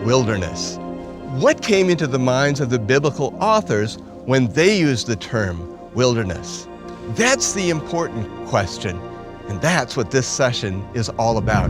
wilderness. What came into the minds of the biblical authors when they used the term wilderness? That's the important question, and that's what this session is all about.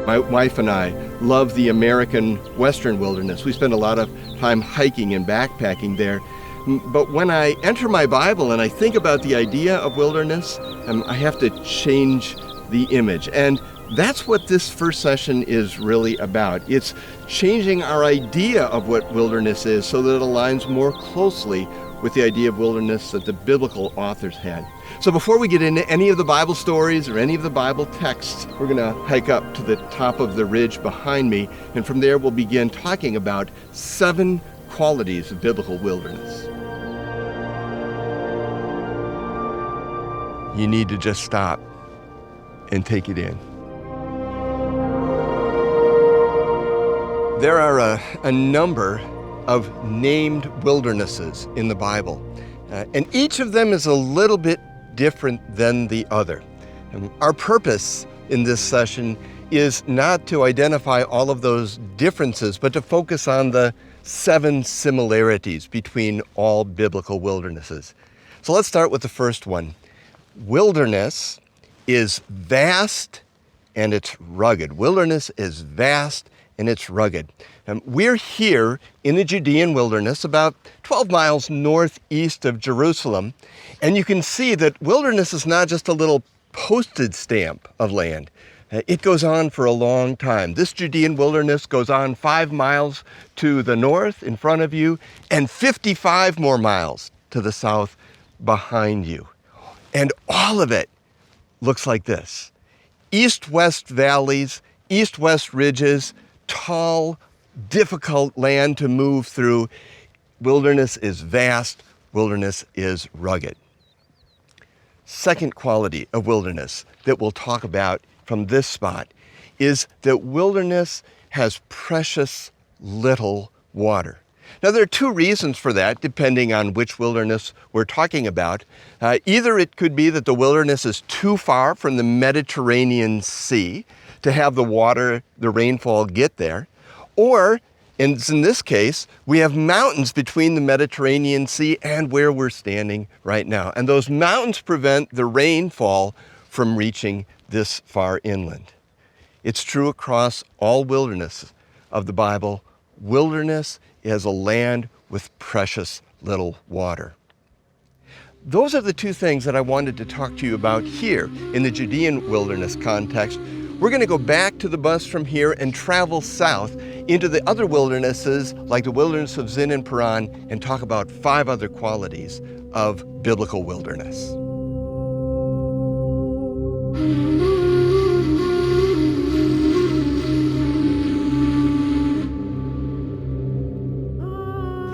My wife and I love the American Western wilderness. We spend a lot of time hiking and backpacking there. But when I enter my Bible and I think about the idea of wilderness, I have to change the image. And that's what this first session is really about. It's changing our idea of what wilderness is so that it aligns more closely with the idea of wilderness that the biblical authors had. So before we get into any of the Bible stories or any of the Bible texts, we're going to hike up to the top of the ridge behind me, and from there we'll begin talking about 7 qualities of biblical wilderness. You need to just stop and take it in. There are a number of named wildernesses in the Bible, and each of them is a little bit different than the other. And our purpose in this session is not to identify all of those differences, but to focus on the 7 similarities between all biblical wildernesses. So let's start with the first one. Wilderness is vast and it's rugged. Wilderness is vast and it's rugged. We're here in the Judean wilderness, about 12 miles northeast of Jerusalem, and you can see that wilderness is not just a little postage stamp of land. It goes on for a long time. This Judean wilderness goes on 5 miles to the north in front of you and 55 more miles to the south behind you. And all of it looks like this. East-west valleys, east-west ridges, tall, difficult land to move through. Wilderness is vast, wilderness is rugged. Second quality of wilderness that we'll talk about from this spot is that wilderness has precious little water. Now, there are 2 reasons for that, depending on which wilderness we're talking about. Either it could be that the wilderness is too far from the Mediterranean Sea to have the water, the rainfall get there, or, in this case, we have mountains between the Mediterranean Sea and where we're standing right now. And those mountains prevent the rainfall from reaching this far inland. It's true across all wilderness of the Bible. Wilderness is a land with precious little water. Those are the 2 things that I wanted to talk to you about here in the Judean wilderness context. We're going to go back to the bus from here and travel south into the other wildernesses, like the wilderness of Zin and Paran, and talk about 5 other qualities of biblical wilderness.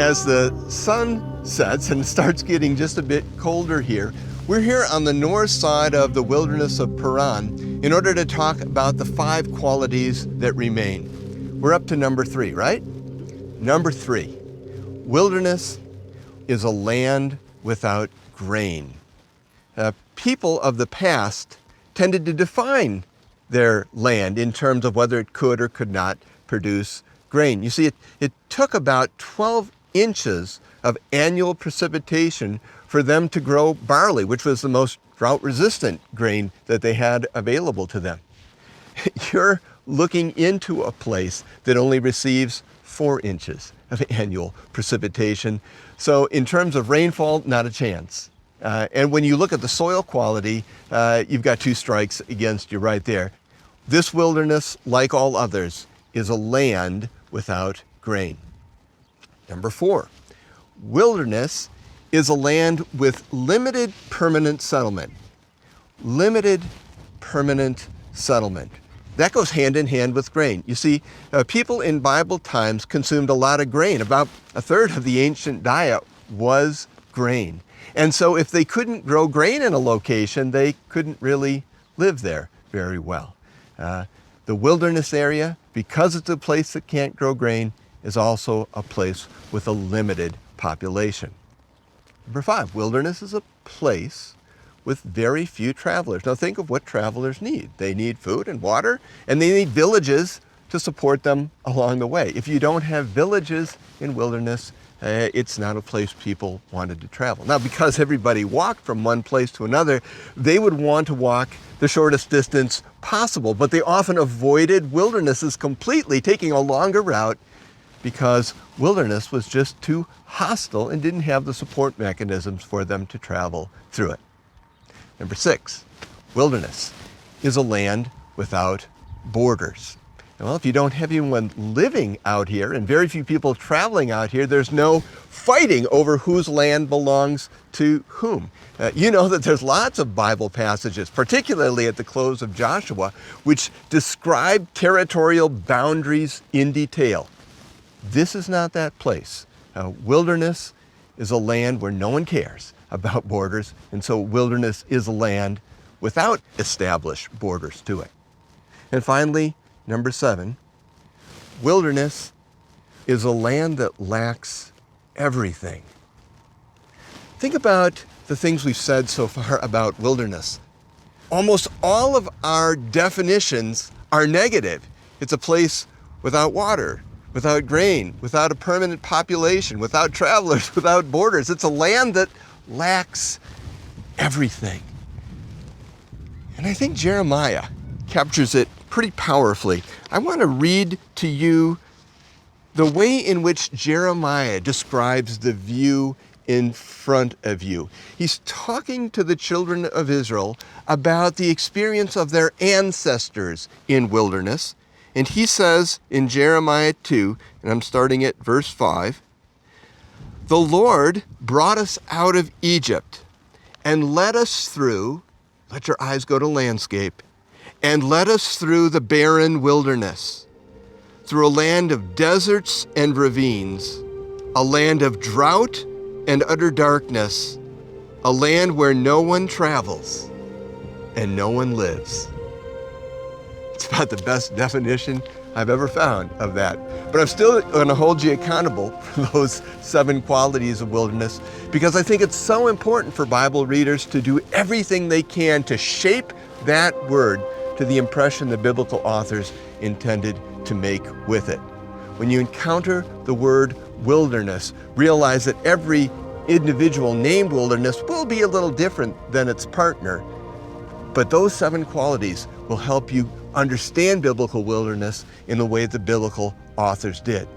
As the sun sets and starts getting just a bit colder here, we're here on the north side of the wilderness of Paran in order to talk about the 5 qualities that remain. We're up to number 3, right? Number 3, wilderness is a land without grain. People of the past tended to define their land in terms of whether it could or could not produce grain. You see, it took about 12 inches of annual precipitation for them to grow barley, which was the most drought-resistant grain that they had available to them. You're looking into a place that only receives 4 inches of annual precipitation. So in terms of rainfall, not a chance. And when you look at the soil quality, you've got 2 strikes against you right there. This wilderness, like all others, is a land without grain. Number 4, wilderness is a land with limited permanent settlement. Limited permanent settlement. That goes hand in hand with grain. You see, people in Bible times consumed a lot of grain. About 1/3 of the ancient diet was grain. And so if they couldn't grow grain in a location, they couldn't really live there very well. The wilderness area, because it's a place that can't grow grain, is also a place with a limited population. Number 5, wilderness is a place with very few travelers. Now think of what travelers need. They need food and water, and they need villages to support them along the way. If you don't have villages in wilderness, it's not a place people wanted to travel. Now, because everybody walked from one place to another, they would want to walk the shortest distance possible, but they often avoided wildernesses completely, taking a longer route because wilderness was just too hostile and didn't have the support mechanisms for them to travel through it. Number 6, wilderness is a land without borders. Well, if you don't have anyone living out here and very few people traveling out here, there's no fighting over whose land belongs to whom. You know that there's lots of Bible passages, particularly at the close of Joshua, which describe territorial boundaries in detail. This is not that place. Wilderness is a land where no one cares about borders, and so wilderness is a land without established borders to it. And finally, number 7, wilderness is a land that lacks everything. Think about the things we've said so far about wilderness. Almost all of our definitions are negative. It's a place without water, without grain, without a permanent population, without travelers, without borders. It's a land that lacks everything. And I think Jeremiah captures it pretty powerfully. I want to read to you the way in which Jeremiah describes the view in front of you. He's talking to the children of Israel about the experience of their ancestors in wilderness. And he says in Jeremiah 2, and I'm starting at verse 5, "The Lord brought us out of Egypt and led us through," let your eyes go to landscape, "and led us through the barren wilderness, through a land of deserts and ravines, a land of drought and utter darkness, a land where no one travels and no one lives." It's about the best definition I've ever found of that. But I'm still going to hold you accountable for those 7 qualities of wilderness, because I think it's so important for Bible readers to do everything they can to shape that word to the impression the biblical authors intended to make with it. When you encounter the word wilderness, realize that every individual named wilderness will be a little different than its partner, but those 7 qualities will help you understand biblical wilderness in the way the biblical authors did.